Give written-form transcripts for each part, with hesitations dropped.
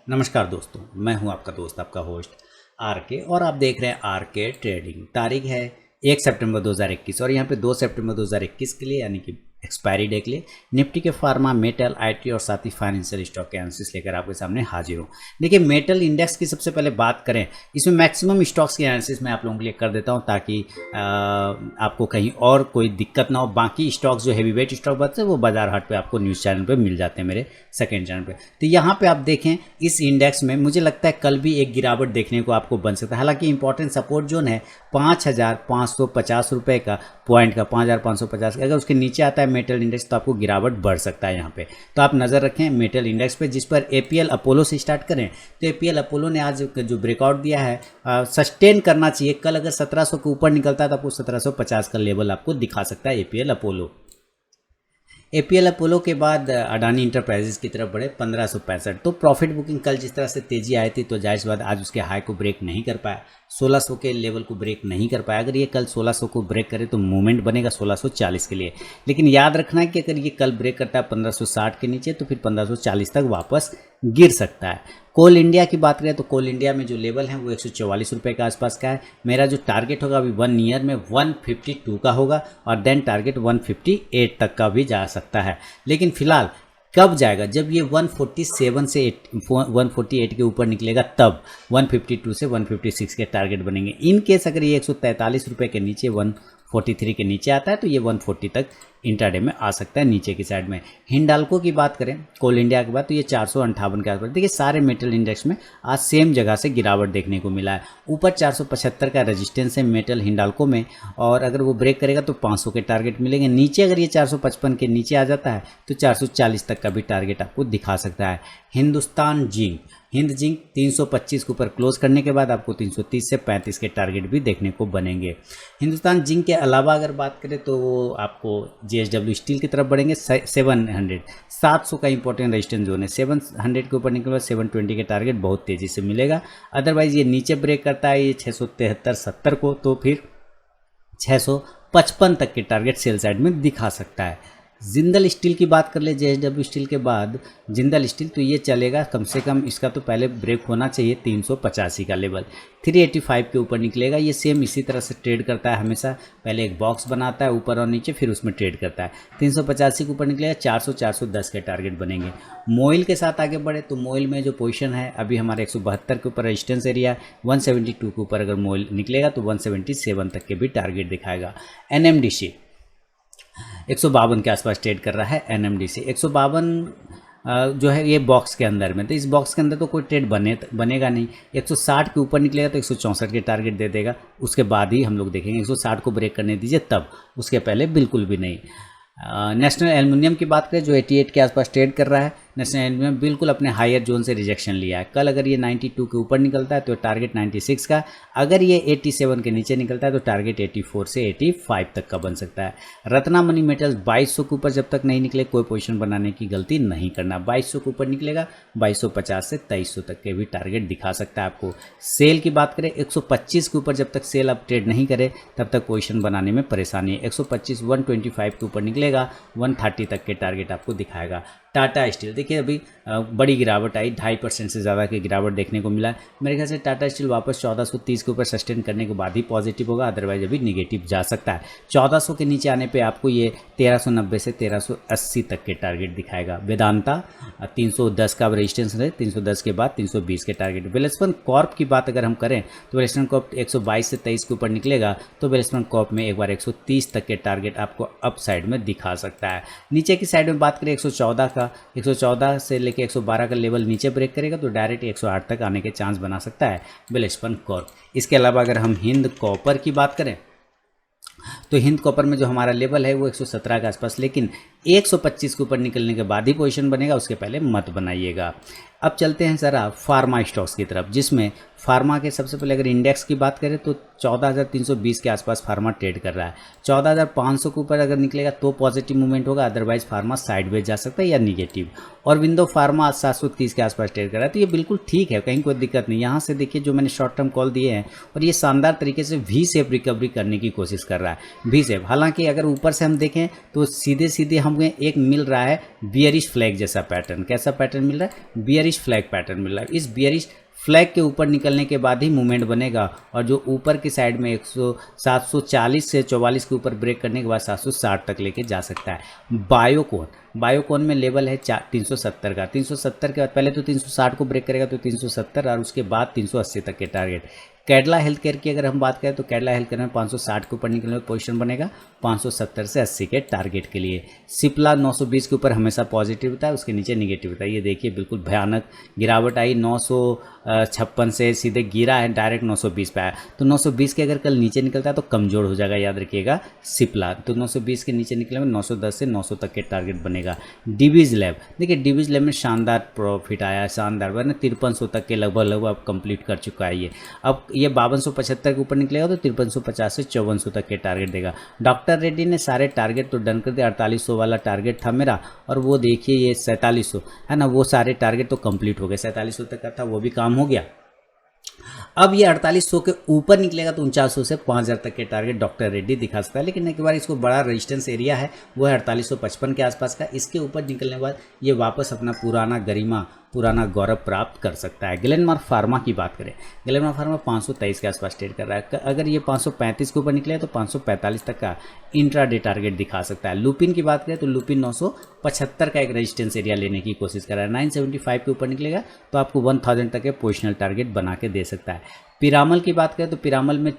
नमस्कार दोस्तों, मैं हूं आपका दोस्त, आपका होस्ट आर के, और आप देख रहे हैं आर के ट्रेडिंग। तारीख है 1 सितंबर 2021 और यहाँ पे 2 सितंबर 2021 के लिए यानी कि एक्सपायरी डे के लिए निफ्टी के फार्मा, मेटल, आईटी और साथ ही फाइनेंशियल स्टॉक के एनालिसिस लेकर आपके सामने हाजिर हूँ। देखिए, मेटल इंडेक्स की सबसे पहले बात करें, इसमें मैक्सिमम स्टॉक्स की एनालिसिस मैं आप लोगों के लिए कर देता हूँ ताकि आपको कहीं और कोई दिक्कत ना हो। बाकी स्टॉक्स जो हैवी वेट स्टॉक बनते हैं वो बाजार हाट पे आपको न्यूज़ चैनल पे मिल जाते हैं, मेरे सेकेंड चैनल पे। तो यहाँ पे आप देखें, इस इंडेक्स में मुझे लगता है कल भी एक गिरावट देखने को आपको बन सकता है। हालांकि इंपॉर्टेंट सपोर्ट जोन है 5,550 रुपये का, पॉइंट का 5,550 का। अगर उसके नीचे आता है मेटल इंडेक्स तो आपको गिरावट बढ़ सकता है यहाँ पे। तो आप नज़र रखें मेटल इंडेक्स पे, जिस पर एपीएल अपोलो से स्टार्ट करें तो एपीएल अपोलो ने आज जो ब्रेकआउट दिया है सस्टेन करना चाहिए। कल अगर 1700 के ऊपर निकलता है तो आपको 1750 का लेवल आपको दिखा सकता है एपीएल अपोलो। एपीएल अपोलो के बाद अडानी इंटरप्राइजेज की तरफ बढ़े 1565। तो प्रॉफिट बुकिंग कल जिस तरह से तेजी आई थी तो जाहिर सी बात आज उसके हाई को ब्रेक नहीं कर पाया, 1600 के लेवल को ब्रेक नहीं कर पाया। अगर ये कल 1600 को ब्रेक करे तो मूवमेंट बनेगा 1640 के लिए। लेकिन याद रखना है कि अगर ये कल ब्रेक करता है 1560 के नीचे तो फिर 1540 तक वापस गिर सकता है। कोल इंडिया की बात करें तो कोल इंडिया में जो लेवल है वो 144 रुपये के आसपास का है। मेरा जो टारगेट होगा अभी 1 ईयर में 152 का होगा और देन टारगेट 158 तक का भी जा सकता है। लेकिन फिलहाल कब जाएगा? जब ये 147 से 148 के ऊपर निकलेगा तब 152 से 156 के टारगेट बनेंगे। इन केस अगर ये 143 रुपये के नीचे 143 के नीचे आता है तो ये 140 तक इंट्राडे में आ सकता है नीचे की साइड में। हिंडाल्को की बात करें कोल इंडिया के बाद तो ये 458 के आसपास। देखिए, सारे मेटल इंडेक्स में आज सेम जगह से गिरावट देखने को मिला है। ऊपर 475 का रेजिस्टेंस है मेटल हिंडाल्को में, और अगर वो ब्रेक करेगा तो 500 के टारगेट मिलेंगे। नीचे अगर ये 455 के नीचे आ जाता है तो 440 तक का भी टारगेट आपको दिखा सकता है। हिंदुस्तान जिंक, हिंद जिंक 325 के ऊपर क्लोज करने के बाद आपको 330 से 35 के टारगेट भी देखने को बनेंगे। हिंदुस्तान जिंक के अलावा अगर बात करें तो वो आपको जेएसडब्ल्यू स्टील की तरफ बढ़ेंगे 700 का इंपॉर्टेंट रेजिस्टेंस जोन है। 700 के ऊपर निकले बाद 720 के टारगेट बहुत तेज़ी से मिलेगा। अदरवाइज ये नीचे ब्रेक करता है ये 673-70 को तो फिर 655 तक के टारगेट सेल साइड में दिखा सकता है। जिंदल स्टील की बात कर ले, जेएसडब्ल्यू स्टील के बाद जिंदल स्टील, तो ये चलेगा कम से कम, इसका तो पहले ब्रेक होना चाहिए 385 का लेवल, 385 के ऊपर निकलेगा। ये सेम इसी तरह से ट्रेड करता है हमेशा, पहले एक बॉक्स बनाता है ऊपर और नीचे, फिर उसमें ट्रेड करता है। 385 के ऊपर निकलेगा 400-410 के टारगेट बनेंगे। मोइल के साथ आगे बढ़े तो मोइल में जो पोजीशन है अभी हमारे 172 के ऊपर रेजिस्टेंस एरिया, 172 के ऊपर अगर मोइल निकलेगा तो 177 तक के भी टारगेट दिखाएगा। एनएमडीसी 152 के आसपास ट्रेड कर रहा है। एनएमडीसी 152 जो है ये बॉक्स के अंदर में, तो इस बॉक्स के अंदर तो कोई ट्रेड बनेगा नहीं। 160 के ऊपर निकलेगा तो 164 के टारगेट दे देगा, उसके बाद ही हम लोग देखेंगे। 160 को ब्रेक करने दीजिए तब, उसके पहले बिल्कुल भी नहीं। नेशनल एल्युमिनियम की बात करें जो 88 के आसपास ट्रेड कर रहा है, नेशनल एल्युमिनियम बिल्कुल अपने हायर जोन से रिजेक्शन लिया है। कल अगर ये 92 के ऊपर निकलता है तो टारगेट 96 का, अगर ये 87 के नीचे निकलता है तो टारगेट 84 से 85 तक का बन सकता है। रत्ना मनी मेटल्स 2200 के ऊपर जब तक नहीं निकले कोई पोजीशन बनाने की गलती नहीं करना। 2200 के ऊपर निकलेगा 2250 से 2300 तक के भी टारगेट दिखा सकता है आपको। सेल की बात करें 125 के ऊपर जब तक सेल आप ट्रेड नहीं करे तब तक पोजीशन बनाने में परेशानी है। 125 125 के ऊपर निकलेगा 130 तक के टारगेट आपको दिखाएगा। टाटा स्टील, देखिए अभी बड़ी गिरावट आई, 2.5% से ज़्यादा की गिरावट देखने को मिला। मेरे ख्याल से टाटा स्टील वापस 1430 के ऊपर सस्टेन करने के बाद ही पॉजिटिव होगा, अदरवाइज अभी निगेटिव जा सकता है। 1400 के नीचे आने पे आपको ये 1390 से 1380 तक के टारगेट दिखाएगा। वेदांता 310 का रेजिस्टेंस है, 310 के बाद 320 के टारगेट। वेलस्पन कॉर्प की बात अगर हम करें तो वेलस्पन कॉर्प 122 से 23 के ऊपर निकलेगा तो वेलस्पन कॉर्प में एक बार 130 तक के टारगेट आपको अप साइड में दिखा सकता है। नीचे की साइड में बात करें 114 का, 114 से लेके 112 का लेवल नीचे ब्रेक करेगा तो डायरेक्ट 108 तक आने के चांस बना सकता है वेलस्पन कॉर्प। इसके अलावा अगर हम हिंद कॉपर की बात करें तो हिंद कॉपर में जो हमारा लेवल है वो 117 के आसपास, लेकिन 125 के ऊपर निकलने के बाद ही पोजीशन बनेगा, उसके पहले मत बनाइएगा। अब चलते हैं ज़रा फार्मा स्टॉक्स की तरफ, जिसमें फार्मा के सबसे पहले अगर इंडेक्स की बात करें तो 14,320 के आसपास फार्मा ट्रेड कर रहा है। 14,500 के ऊपर अगर निकलेगा तो पॉजिटिव मूवमेंट होगा, अदरवाइज फार्मा साइडवेज जा सकता है या निगेटिव। और विंडो फार्मा 730 के आसपास ट्रेड कर रहा है, तो ये बिल्कुल ठीक है, कहीं कोई दिक्कत नहीं। यहाँ से देखिए जो मैंने शॉर्ट टर्म कॉल दिए हैं और ये शानदार तरीके से वी शेप रिकवरी करने की कोशिश कर रहा है। भी शेप। हालांकि अगर ऊपर से हम देखें तो सीधे सीधे हमें एक मिल रहा है बियरिश फ्लैग जैसा पैटर्न। कैसा पैटर्न मिल रहा है? बियरिश फ्लैग पैटर्न मिल रहा है। इस बियरिश फ्लैग के ऊपर निकलने के बाद ही मूवमेंट बनेगा, और जो ऊपर की साइड में 740 से 44 के ऊपर ब्रेक करने के बाद 760 तक लेके जा सकता है। बायोकॉन में लेवल है 370 का। 370 के बाद पहले तो 360 को ब्रेक करेगा तो 370, और उसके बाद 380 तक के टारगेट। कैडला हेल्थ केयर की अगर हम बात करें तो कैडला हेल्थ केयर में 560 के ऊपर निकलने में पोजीशन बनेगा 570 से 80 के टारगेट के लिए। सिप्ला 920 के ऊपर हमेशा पॉजिटिव होता है, उसके नीचे निगेटिव होता है। ये देखिए बिल्कुल भयानक गिरावट आई, 956 से सीधे गिरा है, डायरेक्ट 920 पे आया। तो 920 के अगर कल नीचे निकलता है तो कमजोर हो जाएगा, याद रखिएगा सिप्ला। तो 920 के नीचे निकले में 910 से 900 तक के टारगेट बनेगा। डिवीज लैब, देखिए डिवीज लैब में शानदार प्रॉफिट आया, शानदार वरना 5300 तक के लगभग कंप्लीट कर चुका है ये। अब ये 5275 के ऊपर निकलेगा तो 5350 से 5400 तक के टारगेट देगा। डॉक्टर रेड्डी ने सारे टारगेट तो डन कर दिया। 4800 वाला टारगेट था मेरा, और वो देखिए ये 4700 है ना, वो सारे टारगेट तो कंप्लीट हो गए। 4700 तक का था वो भी काम हो गया। अब ये 4800 के ऊपर निकलेगा तो 4900 से 5000 तक के टारगेट डॉक्टर रेड्डी दिखा सकता है। लेकिन एक बार इसको बड़ा रेजिस्टेंस एरिया है, वो है 4855 के आसपास का। इसके ऊपर निकलने के बाद ये वापस अपना पुराना गरिमा, पुराना गौरव प्राप्त कर सकता है। ग्लेनमार्क फार्मा की बात करें, ग्लेनमार्क फार्मा 523 के आसपास ट्रेड कर रहा है। अगर ये 535 के ऊपर निकले तो 545 तक का इंट्राडे टारगेट दिखा सकता है। लुपिन की बात करें तो लुपिन 975 का एक रेजिस्टेंस एरिया लेने की कोशिश कर रहा है। 975 के ऊपर निकलेगा तो आपको 1000 तक के पोजिशनल टारगेट बना के दे सकता है। पिरामल की बात करें तो पिरामल में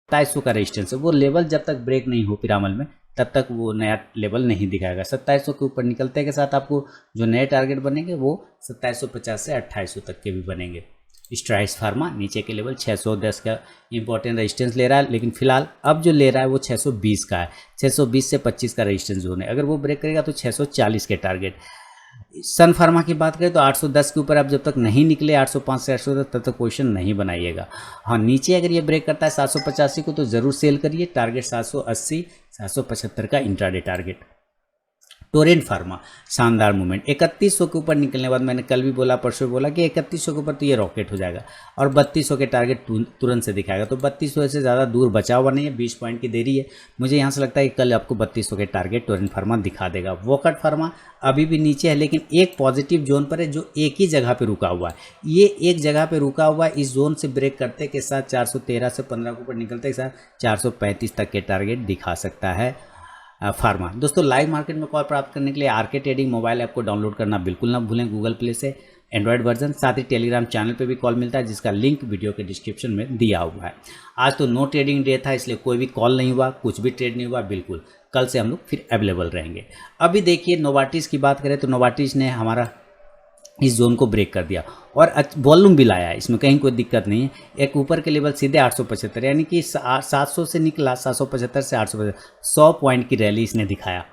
2700 का रेजिस्टेंस है, वो लेवल जब तक ब्रेक नहीं हो पिरामल में तब तक वो नया लेवल नहीं दिखाएगा। 2700 के ऊपर निकलते के साथ आपको जो नए टारगेट बनेंगे वो 2750 से 2800 तक के भी बनेंगे। स्ट्राइड्स फार्मा नीचे के लेवल 610 का इंपॉर्टेंट रेजिस्टेंस ले रहा है, लेकिन फिलहाल अब जो ले रहा है वो 620 का है। 620 से 25 का रेजिस्टेंस जोन है, अगर वो ब्रेक करेगा तो 640 के टारगेट। सन फार्मा की बात करें तो 810 के ऊपर आप जब तक नहीं निकले 805 से 800 तक, तब तक पोजीशन नहीं बनाइएगा। हाँ, नीचे अगर ये ब्रेक करता है 785 को तो ज़रूर सेल करिए। टारगेट 780 775 का इंट्राडे टारगेट। टोरेंट फार्मा शानदार मूवमेंट 3100 के ऊपर निकलने के बाद, मैंने कल भी बोला परसों बोला कि 3100 के ऊपर तो ये रॉकेट हो जाएगा और 3200 के टारगेट तुरंत से दिखाएगा। तो 3200 से ज़्यादा दूर बचा हुआ नहीं है, 20 पॉइंट की देरी है। मुझे यहाँ से लगता है कि कल आपको 3200 के टारगेट टोरेंट फार्मा दिखा देगा। वोकट फार्मा अभी भी नीचे है, लेकिन एक पॉजिटिव जोन पर है जो एक ही जगह पे रुका हुआ है। ये एक जगह पे रुका हुआ है, इस जोन से ब्रेक करते के साथ 413 से 15 के ऊपर निकलते के साथ 435 तक के टारगेट दिखा सकता है फार्मा। दोस्तों, लाइव मार्केट में कॉल प्राप्त करने के लिए आरके ट्रेडिंग मोबाइल ऐप को डाउनलोड करना बिल्कुल ना भूलें, गूगल प्ले से एंड्रॉयड वर्जन। साथ ही टेलीग्राम चैनल पे भी कॉल मिलता है, जिसका लिंक वीडियो के डिस्क्रिप्शन में दिया हुआ है। आज तो नो ट्रेडिंग डे था, इसलिए कोई भी कॉल नहीं हुआ, कुछ भी ट्रेड नहीं हुआ। बिल्कुल कल से हम लोग फिर अवेलेबल रहेंगे। अभी देखिए नोवार्टिस की बात करें तो नोवार्टिस ने हमारा इस जोन को ब्रेक कर दिया और वॉल्यूम भी लाया है, इसमें कहीं कोई दिक्कत नहीं है। एक ऊपर के लेवल सीधे 875, यानी कि 700 से निकला 775 से 875, 100 पॉइंट की रैली इसने दिखाया।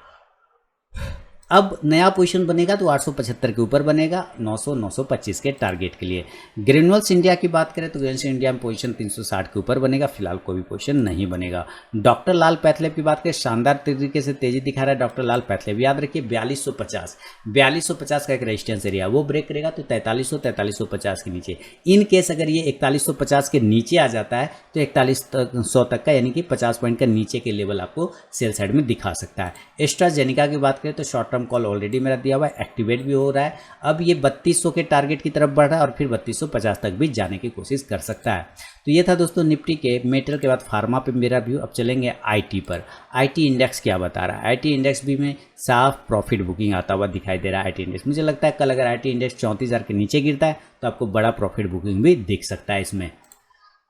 अब नया पोजीशन बनेगा तो 875 के ऊपर बनेगा 900 925 के टारगेट के लिए। ग्रेनुअल्स इंडिया की बात करें तो ग्रेनुअल्स इंडिया में पोजीशन 360 के ऊपर बनेगा, फिलहाल कोई भी पोजीशन नहीं बनेगा। डॉक्टर लाल पैथलैब की बात करें, शानदार तरीके से तेजी दिखा रहा है डॉक्टर लाल पैथलैब। याद रखिए 4250 का एक रेजिस्टेंस एरिया, वो ब्रेक करेगा तो 4350 के नीचे। इन केस अगर ये 4150 के नीचे आ जाता है तो 4100 तक का, यानी कि 50 पॉइंट का नीचे के लेवल आपको सेल साइड में दिखा सकता है। एस्ट्राजेनिका की बात करें तो शॉर्ट टर्म कॉल ऑलरेडी मेरा दिया हुआ है, एक्टिवेट भी हो रहा है। अब ये 3200 के टारगेट की तरफ बढ़ रहा है और फिर 3250 तक भी जाने की कोशिश कर सकता है। तो ये था दोस्तों निफ्टी के मेटल के बाद फार्मा पे मेरा व्यू। अब चलेंगे आईटी पर। आईटी इंडेक्स क्या बता रहा है? आईटी इंडेक्स भी में साफ प्रॉफिट बुकिंग आता हुआ दिखाई दे रहा है। आईटी इंडेक्स मुझे लगता है कल अगर आईटी इंडेक्स 34,000 के नीचे गिरता है तो आपको बड़ा प्रॉफिट बुकिंग भी दिख सकता है इसमें।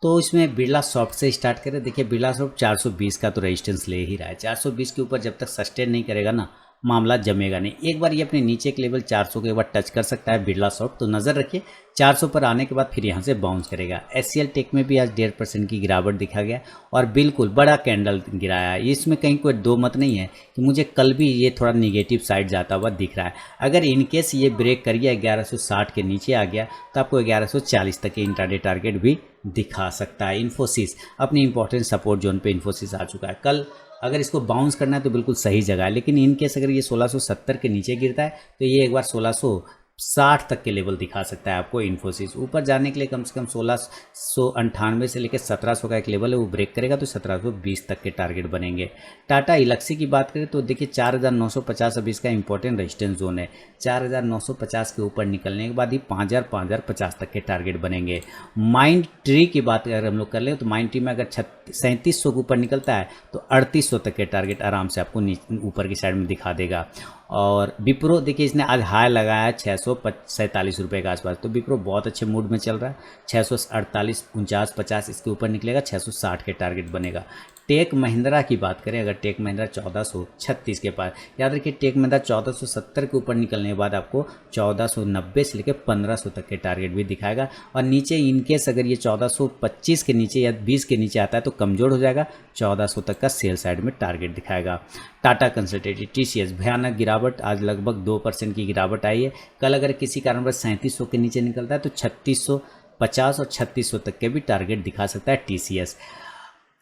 तो इसमें बिरला सॉफ्ट से स्टार्ट करें। देखिए बिरला सॉफ्ट 420 का तो रेजिस्टेंस ले ही रहा है। 420 के ऊपर जब तक सस्टेन नहीं करेगा ना मामला जमेगा नहीं। एक बार ये अपने नीचे के लेवल 400 के बाद टच कर सकता है बिरला सॉफ्ट, तो नज़र रखिए 400 पर आने के बाद फिर यहाँ से बाउंस करेगा। एचसीएल टेक में भी आज 1.5% की गिरावट दिखा गया और बिल्कुल बड़ा कैंडल गिराया है। इसमें कहीं कोई दो मत नहीं है कि मुझे कल भी ये थोड़ा निगेटिव साइड जाता हुआ दिख रहा है। अगर इनकेस ये ब्रेक कर गया 1160 के नीचे आ गया तो आपको 1140 तक के इंट्राडे टारगेट भी दिखा सकता है। इन्फोसिस अपनी इंपॉर्टेंट सपोर्ट जोन पे इन्फोसिस आ चुका है। कल अगर इसको बाउंस करना है तो बिल्कुल सही जगह है, लेकिन इन केस अगर ये 1670 के नीचे गिरता है तो ये एक बार 1660 तक के लेवल दिखा सकता है आपको इन्फोसिस। ऊपर जाने के लिए कम से कम 1698 से लेकर 1700 का एक लेवल है, वो ब्रेक करेगा तो 1720 तक के टारगेट बनेंगे। टाटा इलक्सी की बात करें तो देखिए 4950 अभी इसका इंपॉर्टेंट रेजिस्टेंस जोन है। 4950 के ऊपर निकलने के बाद ही 5050 तक के टारगेट बनेंगे। माइंड ट्री की बात अगर हम लोग कर लें तो माइंड ट्री में अगर 3700 के ऊपर निकलता है तो 3800 तक के टारगेट आराम से आपको ऊपर की साइड में दिखा देगा। और विप्रो देखिए इसने आज हाई लगाया है 647 रुपये के आसपास, तो विप्रो बहुत अच्छे मूड में चल रहा है। 648, 49, 50 इसके ऊपर निकलेगा, 660 के टारगेट बनेगा। टेक महिंद्रा की बात करें, अगर टेक महिंद्रा 1436 के पास, याद रखिए टेक महिंद्रा 1470 के ऊपर निकलने के बाद आपको 1490 से लेकर 1500 तक के टारगेट भी दिखाएगा। और नीचे इनकेस अगर ये 1425 के नीचे या 20 के नीचे आता है तो कमज़ोर हो जाएगा, 1400 तक का सेल साइड में टारगेट दिखाएगा। टाटा कंसल्टेंसी टीसीएस भयानक गिरावट, आज लगभग 2% की गिरावट आई है। कल अगर किसी कारणवश 3700 के नीचे निकलता है तो 3650 और 3600 तक के भी टारगेट दिखा सकता है टीसीएस।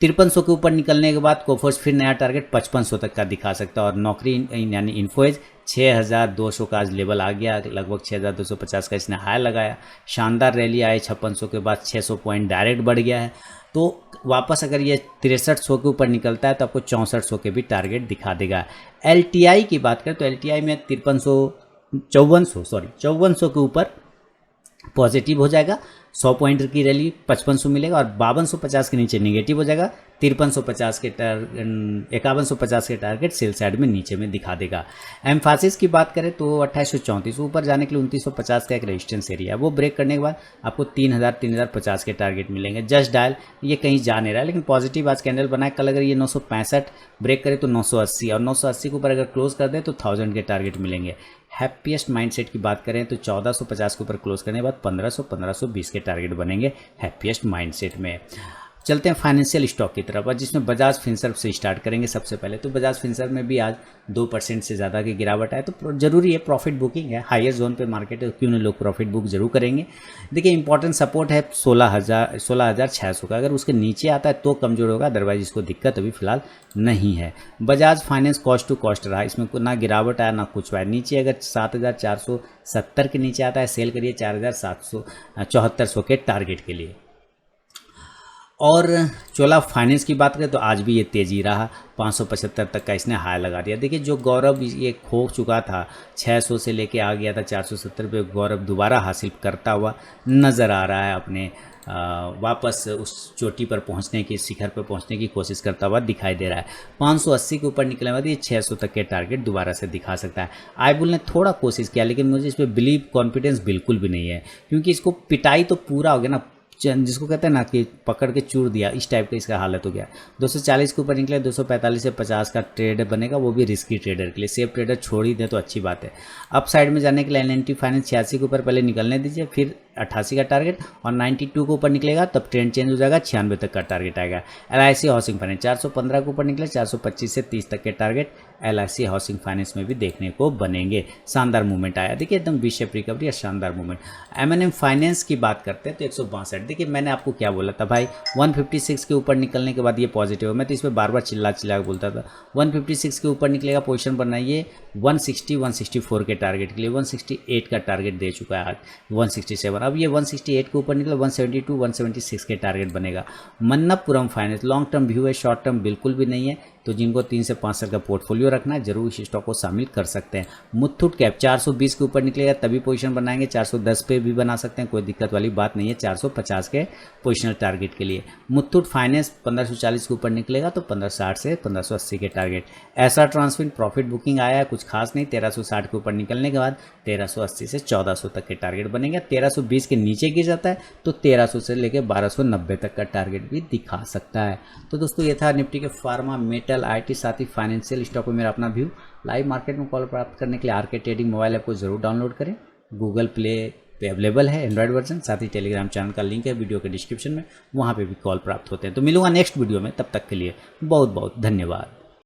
5300 के ऊपर निकलने के बाद कोफोर्स फिर नया टारगेट 5500 तक का दिखा सकता है। और नौकरी यानी इन्फोएज 6200 का आज लेवल आ गया, लगभग 6250 का इसने हाई लगाया। शानदार रैली आए 5600 के बाद 600 पॉइंट डायरेक्ट बढ़ गया है, तो वापस अगर ये 6300 के ऊपर निकलता है तो आपको 6400 के भी टारगेट दिखा देगा। एलटीआई की बात करें तो एलटीआई में 5400 के ऊपर पॉजिटिव हो जाएगा, 100 पॉइंट की रैली 5500 मिलेगा और 5250 के नीचे नेगेटिव हो जाएगा। 5350 के 5150 के टारगेट सेल साइड में नीचे में दिखा देगा। एम्फासिस की बात करें तो 2834 ऊपर जाने के लिए 2950 का एक रेजिस्टेंस एरिया है, वो ब्रेक करने के बाद आपको 3050 के टारगेट मिलेंगे। जस्ट डायल ये कहीं जा नहीं रहा है, लेकिन पॉजिटिव आज कैंडल बनाए। कल अगर ये 965 ब्रेक करे तो 980 और 980 के ऊपर अगर क्लोज कर दे तो 1000 के टारगेट मिलेंगे। हैप्पीएस्ट माइंडसेट की बात करें तो 1450 के ऊपर क्लोज करने के बाद 1520 के टारगेट बनेंगे हैप्पीएस्ट माइंडसेट में। चलते हैं फाइनेंशियल स्टॉक की तरफ, जिसमें बजाज फिनसर्व से स्टार्ट करेंगे। सबसे पहले तो बजाज फिनसर्व में भी आज 2% से ज़्यादा की गिरावट है, तो जरूरी है प्रॉफिट बुकिंग है, हायर जोन पे मार्केट है, क्यों नहीं लोग प्रॉफिट बुक जरूर करेंगे। देखिए इंपॉर्टेंट सपोर्ट है 16,600 का, अगर उसके नीचे आता है तो कमजोर होगा, अदरवाइज इसको दिक्कत अभी फिलहाल नहीं है। Bajaj finance cost to cost रहा, इसमें ना गिरावट आया ना कुछ आया। नीचे अगर 7,470 के नीचे आता है सेल करिए 4,774 के टारगेट के लिए। और चोला फाइनेंस की बात करें तो आज भी ये तेज़ी रहा, 575 तक का इसने हाई लगा दिया। देखिए जो गौरव ये खो चुका था 600 से लेके आ गया था 470 पे, गौरव दोबारा हासिल करता हुआ नज़र आ रहा है, अपने वापस उस चोटी पर पहुंचने की, शिखर पर पहुंचने की कोशिश करता हुआ दिखाई दे रहा है। 580 के ऊपर निकलने बाद ये 600 तक के टारगेट दोबारा से दिखा सकता है। आईबुल ने थोड़ा कोशिश किया, लेकिन मुझे इस पर बिलीव कॉन्फिडेंस बिल्कुल भी नहीं है, क्योंकि इसको पिटाई तो पूरा हो गया ना, जिसको कहते हैं ना कि पकड़ के चूर दिया, इस टाइप का इसका हालत हो गया। 240 के ऊपर निकले, 245 से 50 का ट्रेड बनेगा, वो भी रिस्की ट्रेडर के लिए। सेफ ट्रेडर छोड़ ही दे तो अच्छी बात है। अप साइड में जाने के लिए एल&टी फाइनेंस 86 के ऊपर पहले निकलने दीजिए, फिर 88 का टारगेट, और 92 के ऊपर निकलेगा तब ट्रेंड चेंज हो जाएगा, 96 तक का टारगेट आएगा। LIC हाउसिंग फाइनेंस 415 के ऊपर निकले, 425 से 30 तक के टारगेट LIC हाउसिंग फाइनेंस में भी देखने को बनेंगे। शानदार मूवमेंट आया, देखिए एकदम वी शेप रिकवरी और शानदार मूवमेंट। M&M फाइनेंस की बात करते हैं तो 162, देखिए मैंने आपको क्या बोला था भाई, 156 के ऊपर निकलने के बाद ये पॉजिटिव है। मैं तो इस पर बार बार चिल्ला के बोलता था 156 के ऊपर निकलेगा, पोजीशन बनाइए 160 164 के टारगेट के लिए। 168 का टारगेट दे चुका है आज, 167, अब ये 168 के ऊपर निकला, 172 176 के टारगेट बनेगा। मन्नप्पुरम फाइनेंस लॉन्ग टर्म व्यू है, शॉर्ट टर्म बिल्कुल भी नहीं है, तो जिनको 3 से 5 साल का पोर्टफोलियो रखना है जरूर इस स्टॉक को शामिल कर सकते हैं। मुथूट कैप 420 के ऊपर निकलेगा तभी पोजीशन बनाएंगे, 410 पे भी बना सकते हैं, कोई दिक्कत वाली बात नहीं है, 450 के पोजिशनल टारगेट के लिए। मुथूट फाइनेंस 1540 के ऊपर निकलेगा तो 1560 से 1580 के टारगेट। ऐसा ट्रांसफिन प्रॉफिट बुकिंग आया है, कुछ खास नहीं, 1360 के ऊपर निकलने के बाद 1380 से 1400 तक के टारगेट बनेंगे। 1320 के नीचे गिर जाता है तो 1300 से लेकर 1290 तक का टारगेट भी दिखा सकता है। तो दोस्तों ये था निफ्टी के फार्मा मेटल कैपिटल, IIT, साथ ही फाइनेंशियल स्टॉक में मेरा अपना व्यू। लाइव मार्केट में कॉल प्राप्त करने के लिए आरके ट्रेडिंग मोबाइल ऐप को जरूर डाउनलोड करें। गूगल प्ले पे अवेलेबल है एंड्रॉयड वर्जन, साथ ही टेलीग्राम चैनल का लिंक है वीडियो के डिस्क्रिप्शन में, वहाँ पे भी कॉल प्राप्त होते हैं। तो मिलूंगा नेक्स्ट वीडियो में, तब तक के लिए बहुत बहुत धन्यवाद।